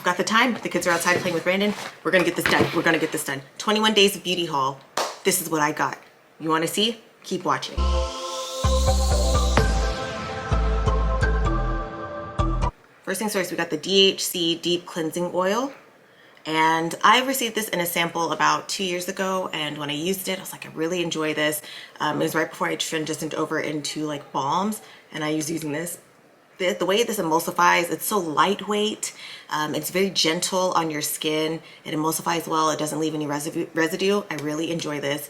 got the time. The kids are outside playing with Brandon. We're gonna get this done. We're gonna get this done. 21 days of beauty haul. This is what I got. You wanna see? Keep watching. First things first, we got the DHC Deep Cleansing Oil. And I received this in a sample about 2 years ago, and when I used it, I was like, I really enjoy this. It was right before I transitioned over into like balms, and I was using this. The way this emulsifies, it's so lightweight. It's very gentle on your skin. It emulsifies well. It doesn't leave any residue. I really enjoy this.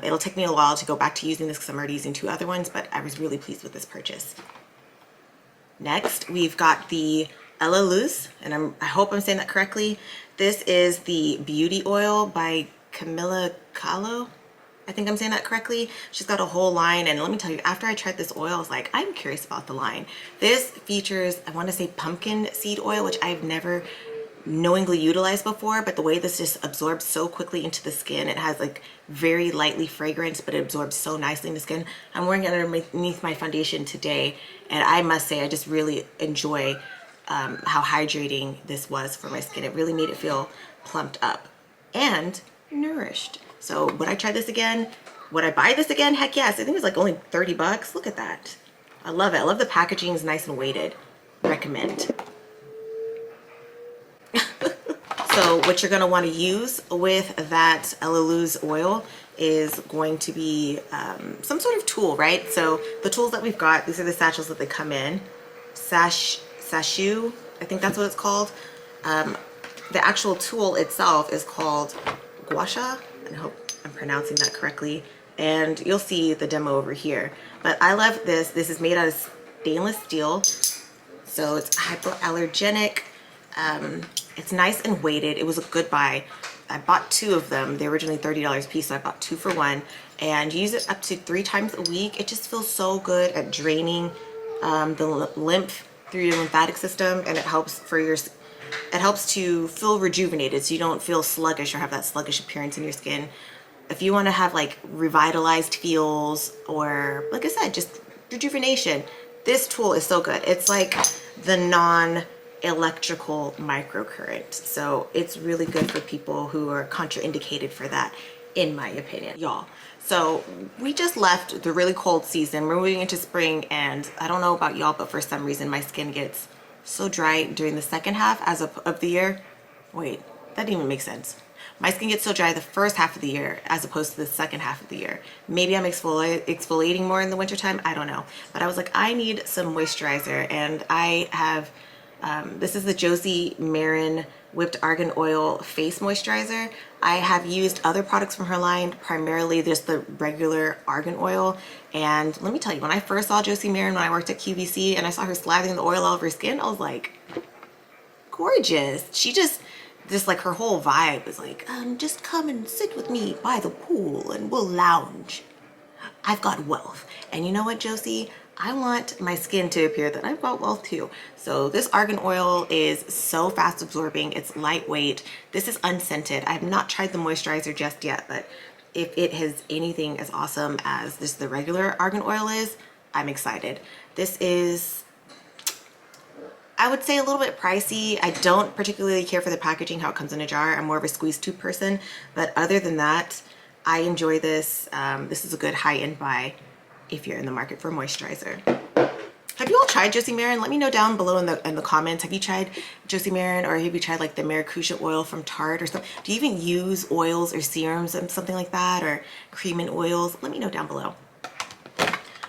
It'll take me a while to go back to using this because I'm already using 2 other ones, but I was really pleased with this purchase. Next, we've got the Elaluz, and I hope I'm saying that correctly. This is the Beauty Oil by Camilla Kahlo. I think I'm saying that correctly. She's got a whole line, and let me tell you, after I tried this oil, I was like, I'm curious about the line. This features, I want to say pumpkin seed oil, which I've never knowingly utilized before, but the way this just absorbs so quickly into the skin, it has like very lightly fragrance, but it absorbs so nicely in the skin. I'm wearing it underneath my foundation today, and I must say I just really enjoy how hydrating this was for my skin. It really made it feel plumped up and nourished. So would I try this again? Would I buy this again? Heck yes. I think it's like only 30 bucks. Look at that. I love it. I love the packaging. It's nice and weighted. Recommend. So what you're going to want to use with that Elaluz oil is going to be some sort of tool, right? So the tools that we've got, these are the satchels that they come in. Sacheu, I think that's what it's called. The actual tool itself is called gua sha. I hope I'm pronouncing that correctly. And you'll see the demo over here. But I love this. This is made out of stainless steel. So it's hypoallergenic. It's nice and weighted. It was a good buy. I bought 2 of them. They were originally $30 a piece, so I bought 2 for 1. And you use it up to 3 times a week. It just feels so good at draining the lymph through your lymphatic system, and it helps for your, it helps to feel rejuvenated so you don't feel sluggish or have that sluggish appearance in your skin. If you want to have like revitalized feels, or like I said, just rejuvenation, this tool is so good. It's like the non-electrical microcurrent, so it's really good for people who are contraindicated for that, in my opinion, y'all. So we just left the really cold season. We're moving into spring, and I don't know about y'all, but for some reason my skin gets so dry during the second half of the year. Wait, that didn't even make sense. My skin gets so dry the first half of the year as opposed to the second half of the year. Maybe I'm exfoliating more in the wintertime, I don't know. But I was like, I need some moisturizer, and I have, this is the Josie Maran Whipped Argan Oil Face Moisturizer. I have used other products from her line, primarily just the regular argan oil. And let me tell you, when I first saw Josie Maran when I worked at QVC and I saw her slathering the oil all over her skin, I was like, gorgeous. She just like her whole vibe was like, just come and sit with me by the pool and we'll lounge. I've got wealth. And you know what, Josie? I want my skin to appear that I've got wealth too. So this argan oil is so fast absorbing. It's lightweight. This is unscented. I have not tried the moisturizer just yet, but if it has anything as awesome as the regular argan oil is, I'm excited. This is, I would say, a little bit pricey. I don't particularly care for the packaging, how it comes in a jar. I'm more of a squeeze tube person, but other than that, I enjoy this. This is a good high-end buy if you're in the market for moisturizer. Have you all tried Josie Maran? Let me know down below in the comments. Have you tried Josie Maran, or have you tried like the maracuja oil from Tarte or something? Do you even use oils or serums and something like that, or cream and oils? Let me know down below.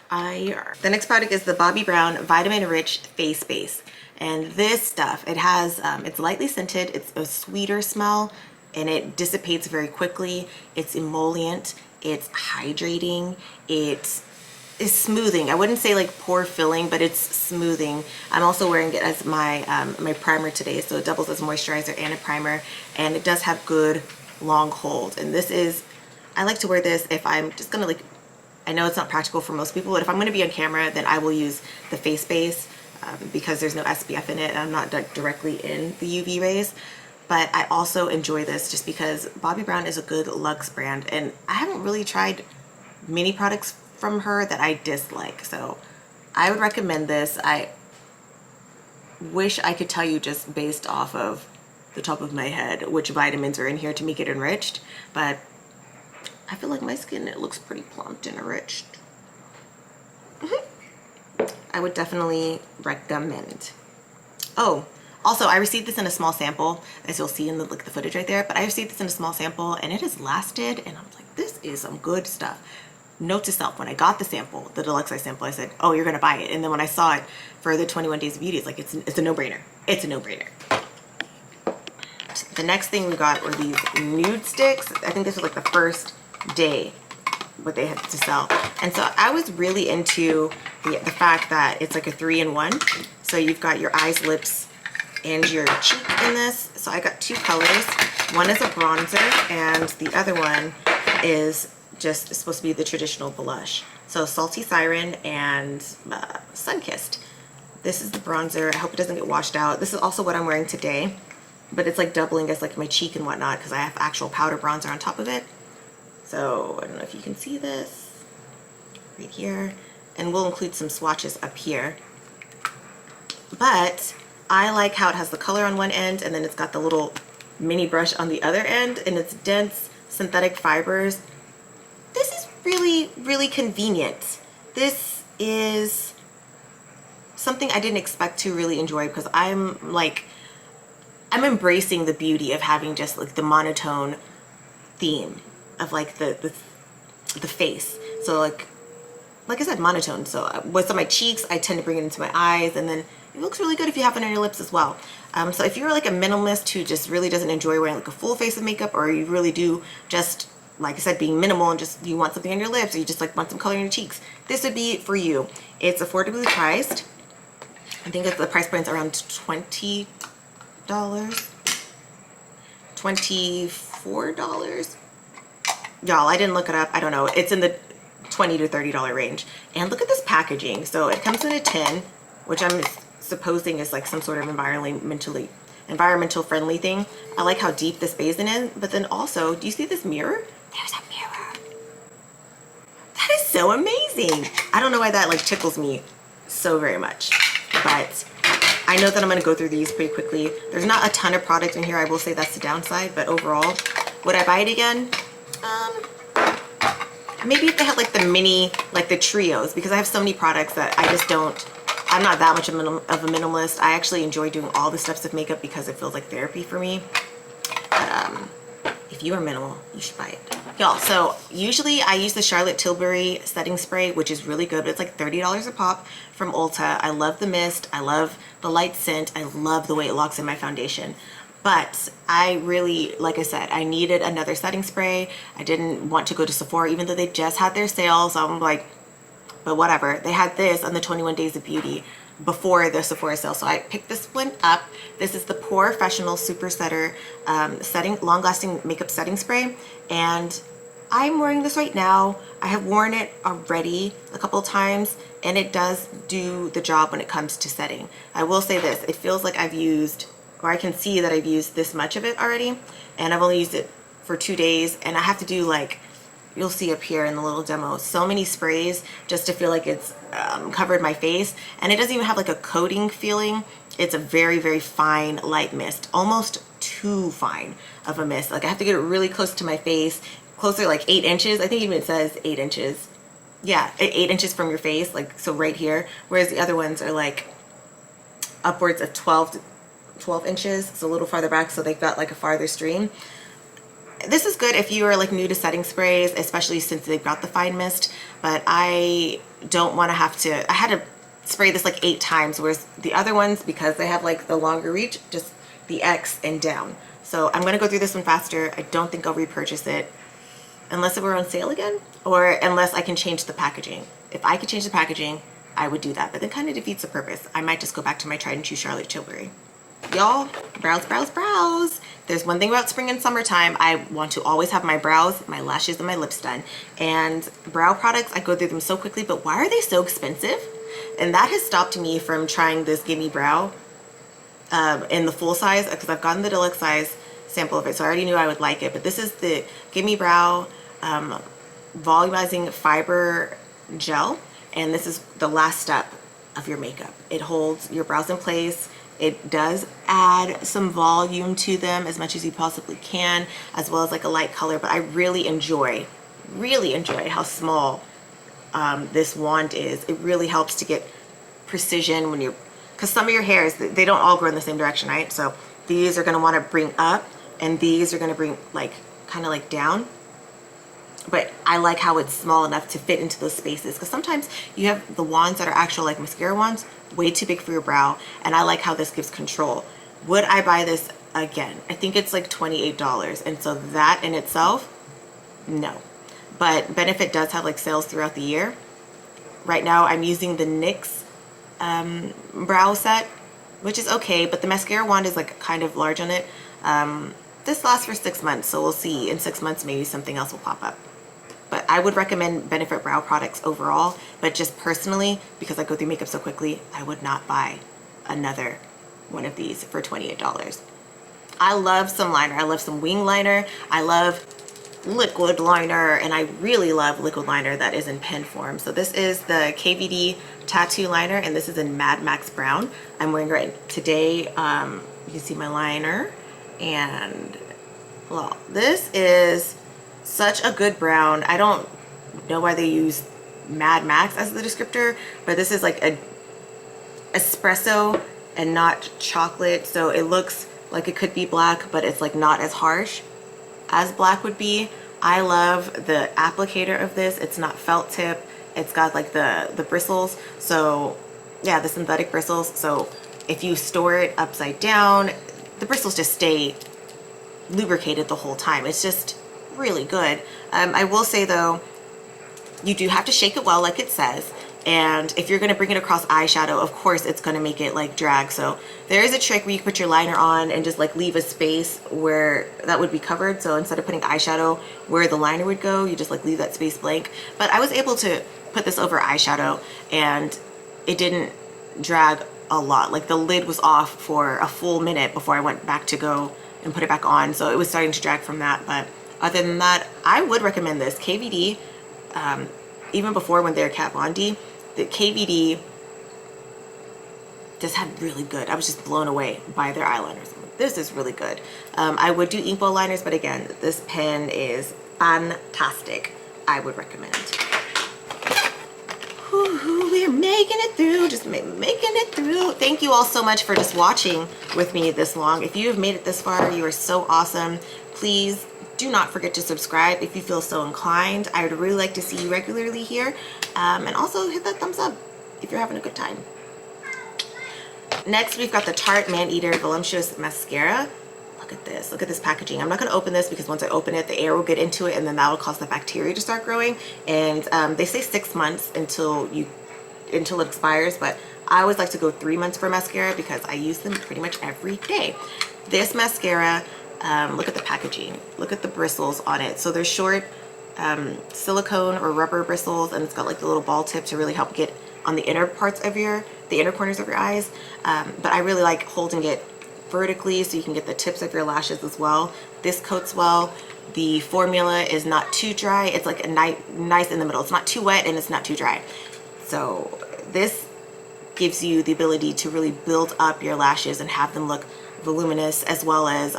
The next product is the Bobbi Brown Vitamin Enriched Face Base. And this stuff, it has, it's lightly scented, it's a sweeter smell, and it dissipates very quickly. It's emollient, it's hydrating, it is smoothing. I wouldn't say like pore filling, but it's smoothing. I'm also wearing it as my my primer today, so it doubles as moisturizer and a primer, and it does have good long hold. And this is, I like to wear this if I'm just gonna like, I know it's not practical for most people, but if I'm gonna be on camera, then I will use the face base because there's no SPF in it and I'm not directly in the UV rays. But I also enjoy this just because Bobbi Brown is a good luxe brand, and I haven't really tried many products from her that I dislike, so I would recommend this. I wish I could tell you just based off of the top of my head which vitamins are in here to make it enriched, but I feel like my skin, it looks pretty plumped and enriched. I would definitely recommend. Oh, also I received this in a small sample, as you'll see in the footage right there, but I received this in a small sample and it has lasted, and I'm like, this is some good stuff. Note to self, when I got the sample, the deluxe size sample, I said, oh, you're gonna buy it. And then when I saw it for the 21 Days of Beauty, it's like, it's a no-brainer. It's a no-brainer. The next thing we got were these Nudestix. I think this was like the first day what they had to sell. And so I was really into the fact that it's like a 3-in-1. So you've got your eyes, lips, and your cheek in this. So I got 2 colors. One is a bronzer and the other one is just supposed to be the traditional blush. So Salty Siren and Sunkissed. This is the bronzer. I hope it doesn't get washed out. This is also what I'm wearing today, but it's like doubling as like my cheek and whatnot because I have actual powder bronzer on top of it. So I don't know if you can see this right here, and we'll include some swatches up here. But I like how it has the color on one end and then it's got the little mini brush on the other end, and it's dense synthetic fibers. This is really, really convenient. This is something I didn't expect to really enjoy because I'm embracing the beauty of having just like the monotone theme of like the face. So like I said, monotone. So what's on my cheeks, I tend to bring it into my eyes, and then it looks really good if you have it on your lips as well. So if you're like a minimalist who just really doesn't enjoy wearing like a full face of makeup, or you really do just, like I said, being minimal and just you want something on your lips, or you just like want some color in your cheeks, this would be for you. It's affordably priced. I think the price point's around $20, $24. Y'all, I didn't look it up. I don't know. It's in the $20 to $30 range. And look at this packaging. So it comes in a tin, which I'm supposing is like some sort of environmental friendly thing. I like how deep this basin is, but then also, do you see this mirror? There's a mirror. That is so amazing. I don't know why that like tickles me so very much, but I know that I'm going to go through these pretty quickly. There's not a ton of product in here. I will say that's the downside, but overall, would I buy it again? Maybe if they had like the mini, like the trios, because I have so many products that I just don't, I'm not that much of a minimalist. I actually enjoy doing all the steps of makeup because it feels like therapy for me. But if you are minimal, you should buy it. Y'all, so usually I use the Charlotte Tilbury setting spray, which is really good, but it's like $30 a pop from Ulta. I love the mist. I love the light scent. I love the way it locks in my foundation. But I really, like I said, I needed another setting spray. I didn't want to go to Sephora, even though they just had their sale. So I'm like, but whatever. They had this on the 21 Days of Beauty before the Sephora sale. So I picked this one up. This is the Porefessional Supersetter long-lasting makeup setting spray. And I'm wearing this right now. I have worn it already a couple of times, and it does do the job when it comes to setting. I will say this, it feels like I've used, or I can see that I've used this much of it already, and I've only used it for 2 days, and I have to do like, you'll see up here in the little demo, so many sprays just to feel like it's covered my face, and it doesn't even have like a coating feeling. It's a very, very fine light mist, almost too fine of a mist. Like I have to get it really close to my face, closer like 8 inches. I think even it says 8 inches. Yeah, 8 inches from your face, like so right here, whereas the other ones are like upwards of 12 inches, so a little farther back, so they've got like a farther stream. This is good if you are like new to setting sprays, especially since they've got the fine mist, but I don't want to have to, I had to spray this like 8 times, whereas the other ones, because they have like the longer reach, just the X and down. So I'm going to go through this one faster. I don't think I'll repurchase it unless it were on sale again, or unless I can change the packaging. If I could change the packaging, I would do that, but then kind of defeats the purpose. I might just go back to my tried and true Charlotte Tilbury. Y'all, brows, brows, brows. There's one thing about spring and summertime. I want to always have my brows, my lashes, and my lips done. And brow products, I go through them so quickly, but why are they so expensive? And that has stopped me from trying this Gimme Brow in the full size, because I've gotten the deluxe size sample of it, so I already knew I would like it. But this is the Gimme Brow volumizing fiber gel, and this is the last step of your makeup. It holds your brows in place It does add some volume to them as much as you possibly can, as well as like a light color, but I really enjoy how small this wand is. It really helps to get precision when you, because some of your hairs, they don't all grow in the same direction, right? So these are going to want to bring up, and these are going to bring like kind of like down. But I like how it's small enough to fit into those spaces, because sometimes you have the wands that are actual like mascara wands, way too big for your brow, and I like how this gives control. Would I buy this again? I think it's like $28, and so that in itself, no. But Benefit does have like sales throughout the year. Right now I'm using the NYX brow set, which is okay, but the mascara wand is like kind of large on it. This lasts for 6 months, so we'll see. In 6 months maybe something else will pop up. But I would recommend Benefit brow products overall, but just personally, because I go through makeup so quickly, I would not buy another one of these for $28. I love some liner. I love some wing liner. I love liquid liner, and I really love liquid liner that is in pen form. So this is the KVD tattoo liner, and this is in Mad Max Brown. I'm wearing it today. You can see my liner, and well, this is such a good brown. I don't know why they use Mad Max as the descriptor, but this is like a espresso and not chocolate, so it looks like it could be black, but it's like not as harsh as black would be. I love the applicator of this. It's not felt tip. It's got like the bristles, so yeah, the synthetic bristles. So if you store it upside down, the bristles just stay lubricated the whole time. It's just really good. I will say though, you do have to shake it well, like it says. And if you're going to bring it across eyeshadow, of course it's going to make it like drag. So there is a trick where you put your liner on and just like leave a space where that would be covered. So instead of putting eyeshadow where the liner would go, you just like leave that space blank. But I was able to put this over eyeshadow and it didn't drag a lot. Like the lid was off for a full minute before I went back to go and put it back on. So it was starting to drag from that. But other than that, I would recommend this. KVD, even before when they were Kat Von D, the KVD just had really good. I was just blown away by their eyeliners. This is really good. I would do ink bowl liners, but again, this pen is fantastic. I would recommend. We're making it through, just making it through. Thank you all so much for just watching with me this long. If you have made it this far, you are so awesome. Please do not forget to subscribe if you feel so inclined. I would really like to see you regularly here. And also hit that thumbs up if you're having a good time. Next, we've got the Tarte Maneater Voluptuous Mascara. Look at this. Look at this packaging. I'm not going to open this because once I open it, the air will get into it and then that will cause the bacteria to start growing. And they say 6 months until it expires, but I always like to go 3 months for mascara because I use them pretty much every day. This mascara, look at the packaging. Look at the bristles on it. So they're short silicone or rubber bristles, and it's got like the little ball tip to really help get on the inner parts of the inner corners of your eyes. But I really like holding it vertically so you can get the tips of your lashes as well. This coats well. The formula is not too dry. It's like a nice in the middle. It's not too wet and it's not too dry. So this gives you the ability to really build up your lashes and have them look voluminous, as well as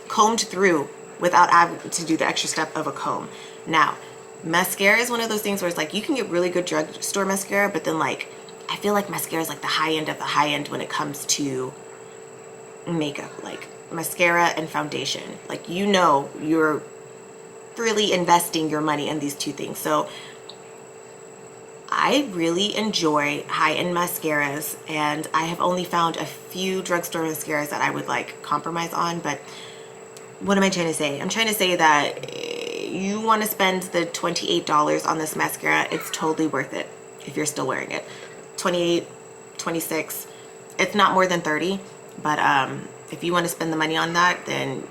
combed through without having to do the extra step of a comb. Now, mascara is one of those things where it's like you can get really good drugstore mascara, but then like I feel like mascara is like the high end of the high end when it comes to makeup, like mascara and foundation. Like, you know, you're really investing your money in these two things. So I really enjoy high-end mascaras, and I have only found a few drugstore mascaras that I would like compromise on. But what am I trying to say? I'm trying to say that you want to spend the $28 on this mascara, it's totally worth it if you're still wearing it. 28, 26, it's not more than 30, but if you want to spend the money on that, then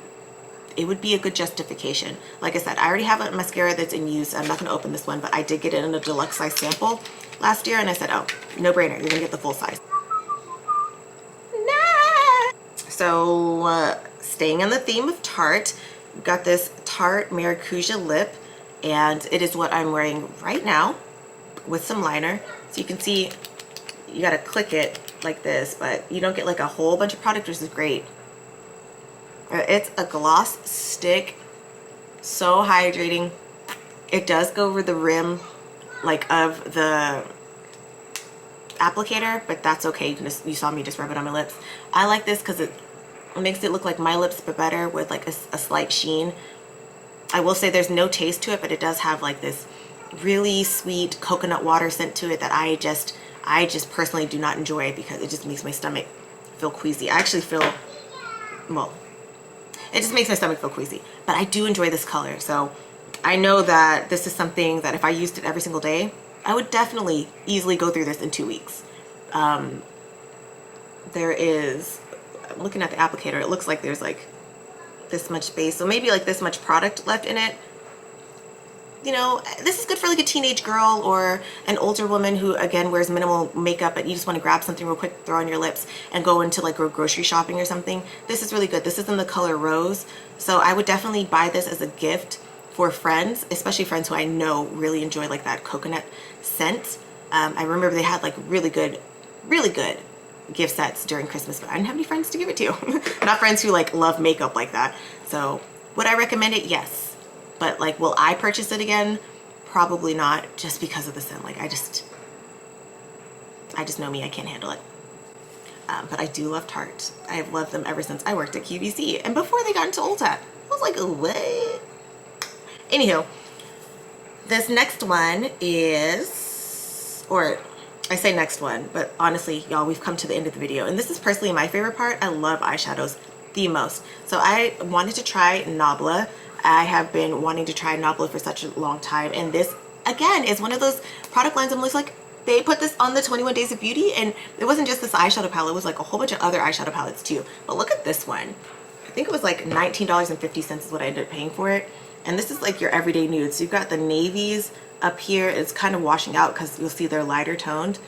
it would be a good justification. Like I said, I already have a mascara that's in use. I'm not going to open this one, but I did get it in a deluxe size sample last year, and I said, oh, no brainer, you're going to get the full size. Nah. So staying on the theme of Tarte, we've got this Tarte Maracuja lip, and it is what I'm wearing right now with some liner. So you can see, you got to click it like this, but you don't get like a whole bunch of product, which is great. It's a gloss stick, so hydrating. It does go over the rim like of the applicator, but that's okay. You saw me just rub it on my lips. I like this because it makes it look like my lips but better, with like a slight sheen. I will say there's no taste to it, but it does have like this really sweet coconut water scent to it that I just personally do not enjoy, because it just makes my stomach feel queasy. I actually feel, well, it just makes my stomach feel queasy, but I do enjoy this color. So I know that this is something that if I used it every single day, I would definitely easily go through this in 2 weeks. There is, I'm looking at the applicator, it looks like there's like this much space, so maybe like this much product left in it. You know, this is good for like a teenage girl or an older woman who, again, wears minimal makeup, but you just want to grab something real quick, throw on your lips, and go into like grocery shopping or something. This is really good. This is in the color Rose, so I would definitely buy this as a gift for friends, especially friends who I know really enjoy like that coconut scent. I remember they had like really good gift sets during Christmas, but I didn't have any friends to give it to. Not friends who like love makeup like that. So would I recommend it? Yes. But like, will I purchase it again? Probably not, just because of the scent. Like I just know me, I can't handle it. But I do love Tarte. I have loved them ever since I worked at QVC and before they got into Ulta. I was like, what? Anywho, this next one is, or I say next one, but honestly, y'all, we've come to the end of the video, and this is personally my favorite part. I love eyeshadows the most. So I wanted to try Nabla. I have been wanting to try Nabla for such a long time, and this again is one of those product lines I'm always like, they put this on the 21 Days of Beauty, and it wasn't just this eyeshadow palette, it was like a whole bunch of other eyeshadow palettes too. But look at this one. I think it was like $19.50 is what I ended up paying for it. And this is like your everyday nudes. So you've got the navies up here. It's kind of washing out because you'll see they're lighter toned.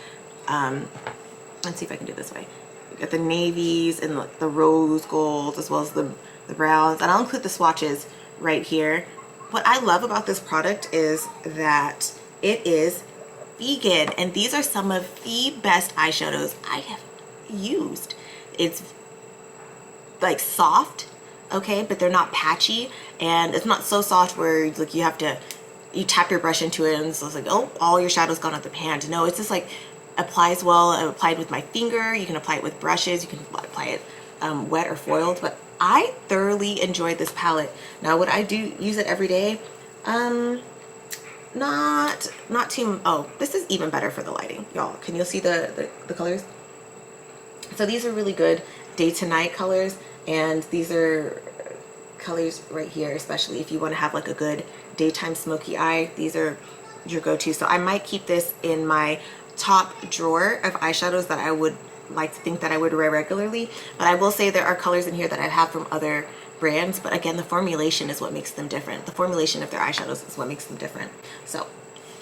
Let's see if I can do it this way. You've got the navies and the rose golds, as well as the browns. And I'll include the swatches right here. What I love about this product is that it is vegan, and these are some of the best eyeshadows I have used. It's like soft, okay, but they're not patchy, and it's not so soft where like you tap your brush into it and so it's like, oh, all your shadow's gone out the pan. No, it's just like applies well. I applied with my finger. You can apply it with brushes. You can apply it wet or foiled, but I thoroughly enjoyed this palette. Now, would I use it every day? Not too. Oh, this is even better for the lighting, y'all. Can you see the colors? So these are really good day to night colors, and these are colors right here, especially if you want to have like a good daytime smoky eye. These are your go-to. So I might keep this in my top drawer of eyeshadows that I would like to think that I would wear regularly. But I will say there are colors in here that I have from other brands, but again, the formulation is what makes them different. The formulation of their eyeshadows is what makes them different. So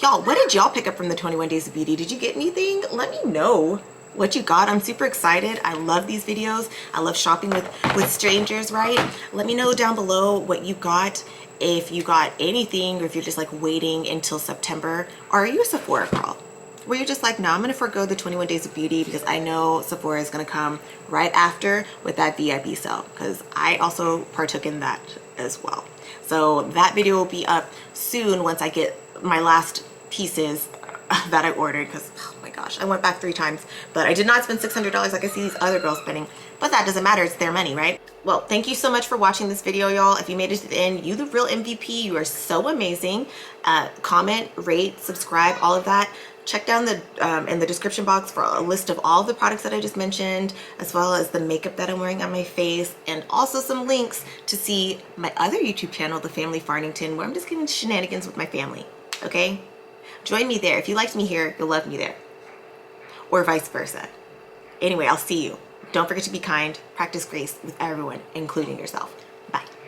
y'all, what did y'all pick up from the 21 Days of Beauty? Did you get anything? Let me know what you got. I'm super excited. I love these videos. I love shopping with strangers, right? Let me know down below what you got, if you got anything, or if you're just like waiting until September. Or are you a Sephora girl, where you're just like, no, I'm gonna forgo the 21 Days of Beauty because I know Sephora is gonna come right after with that VIP sale, because I also partook in that as well. So that video will be up soon once I get my last pieces that I ordered, because oh my gosh, I went back 3 times, but I did not spend $600 like I see these other girls spending. But that doesn't matter, it's their money, right? Well, thank you so much for watching this video, y'all. If you made it to the end, you the real MVP. You are so amazing. Comment, rate, subscribe, all of that. Check down in the description box for a list of all the products that I just mentioned, as well as the makeup that I'm wearing on my face, and also some links to see my other YouTube channel, The Family Farnington, where I'm just getting shenanigans with my family, okay? Join me there. If you liked me here, you'll love me there, or vice versa. Anyway, I'll see you. Don't forget to be kind, practice grace with everyone, including yourself.